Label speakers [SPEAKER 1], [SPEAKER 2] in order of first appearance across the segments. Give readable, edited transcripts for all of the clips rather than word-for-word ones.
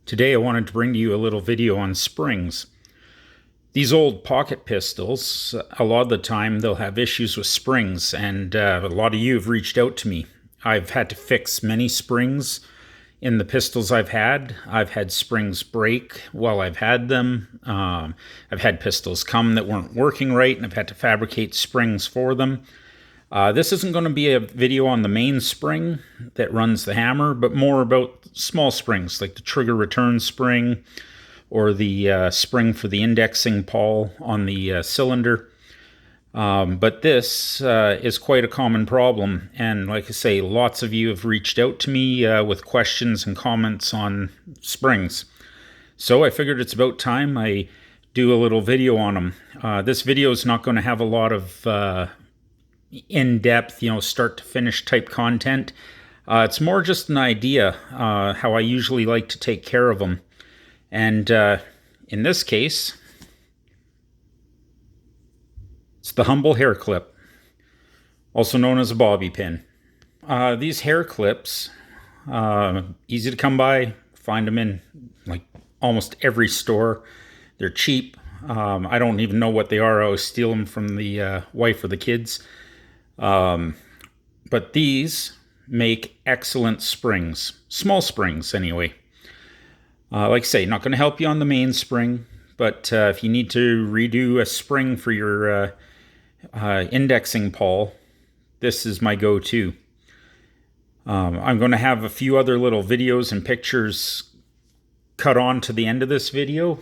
[SPEAKER 1] Today I wanted to bring to you a little video on springs. These old pocket pistols, a lot of the time they'll have issues with springs, and a lot of you have reached out to me. I've had to fix many springs in the pistols I've had. I've had springs break while I've had them. I've had pistols come that weren't working right, and I've had to fabricate springs for them. This isn't going to be a video on the main spring that runs the hammer, but more about small springs like the trigger return spring or the spring for the indexing pawl on the cylinder. But this is quite a common problem, and like I say, lots of you have reached out to me with questions and comments on springs. So I figured it's about time I do a little video on them. This video is not going to have a lot of in-depth, start to finish type content. It's more just an idea how I usually like to take care of them. And in this case, it's the Humble hair clip, also known as a bobby pin. These hair clips, easy to come by, find them in like almost every store. They're cheap. I don't even know what they are. I always steal them from the wife or the kids. But these make excellent springs, small springs anyway. Like I say, not going to help you on the main spring, but if you need to redo a spring for your indexing pawl, this is my go-to. I'm going to have a few other little videos and pictures cut on to the end of this video,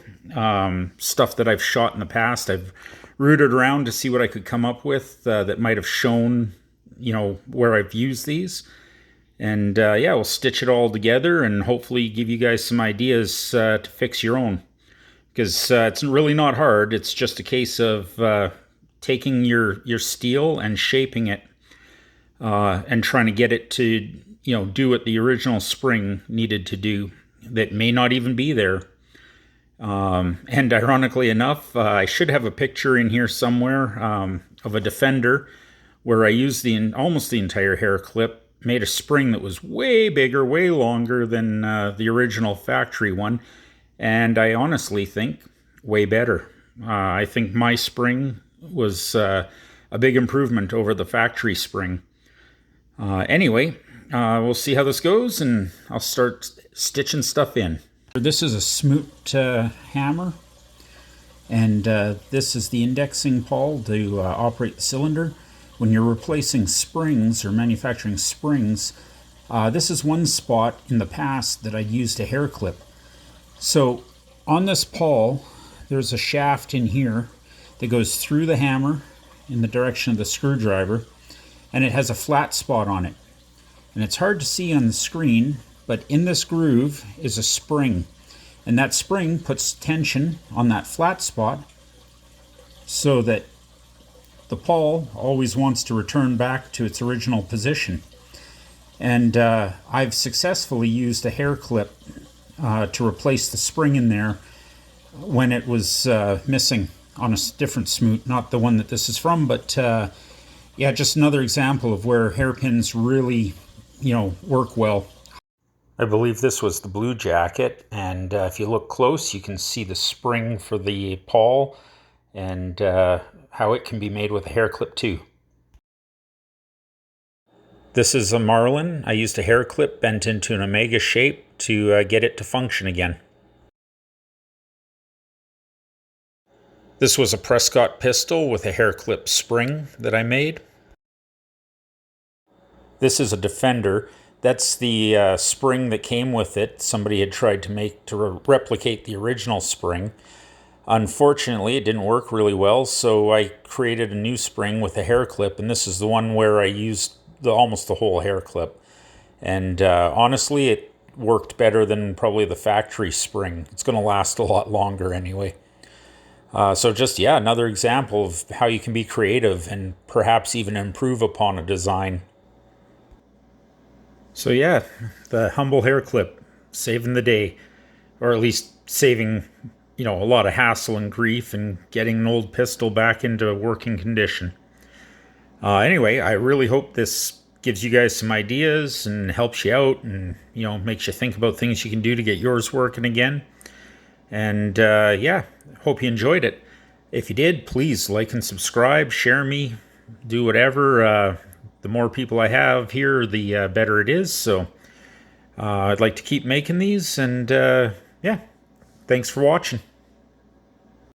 [SPEAKER 1] stuff that I've shot in the past. I've rooted around to see what I could come up with that might have shown, where I've used these. And yeah, we'll stitch it all together and hopefully give you guys some ideas to fix your own. Because it's really not hard. It's just a case of taking your steel and shaping it and trying to get it to, do what the original spring needed to do that may not even be there. And ironically enough, I should have a picture in here somewhere of a Defender where I used almost the entire hair clip, made a spring that was way bigger, way longer than the original factory one, and I honestly think way better. I think my spring was a big improvement over the factory spring. Anyway, we'll see how this goes, and I'll start stitching stuff in. This is a Smoot hammer, and this is the indexing pawl to operate the cylinder. When you're replacing springs or manufacturing springs, this is one spot in the past that I used a hair clip. So on this pawl, there's a shaft in here that goes through the hammer in the direction of the screwdriver, and it has a flat spot on it. And it's hard to see on the screen, but in this groove is a spring, and that spring puts tension on that flat spot so that the pawl always wants to return back to its original position. And I've successfully used a hair clip to replace the spring in there when it was missing on a different Smoot, not the one that this is from, but yeah, just another example of where hairpins really, work well. I believe this was the Blue Jacket, and if you look close, you can see the spring for the pawl and how it can be made with a hair clip too. This is a Marlin. I used a hair clip bent into an omega shape to get it to function again. This was a Prescott pistol with a hair clip spring that I made. This is a Defender. That's the spring that came with it. Somebody had tried to make to replicate the original spring. Unfortunately, it didn't work really well, so I created a new spring with a hair clip, and this is the one where I used almost the whole hair clip. And honestly, it worked better than probably the factory spring. It's going to last a lot longer anyway. So just, yeah, another example of how you can be creative and perhaps even improve upon a design. So yeah, the Humble hair clip, saving the day, or at least saving, a lot of hassle and grief and getting an old pistol back into working condition. Anyway, I really hope this gives you guys some ideas and helps you out, and makes you think about things you can do to get yours working again. And yeah, hope you enjoyed it. If you did, please like and subscribe, share me, do whatever. The more people I have here, the better it is. So I'd like to keep making these, and yeah, thanks for watching.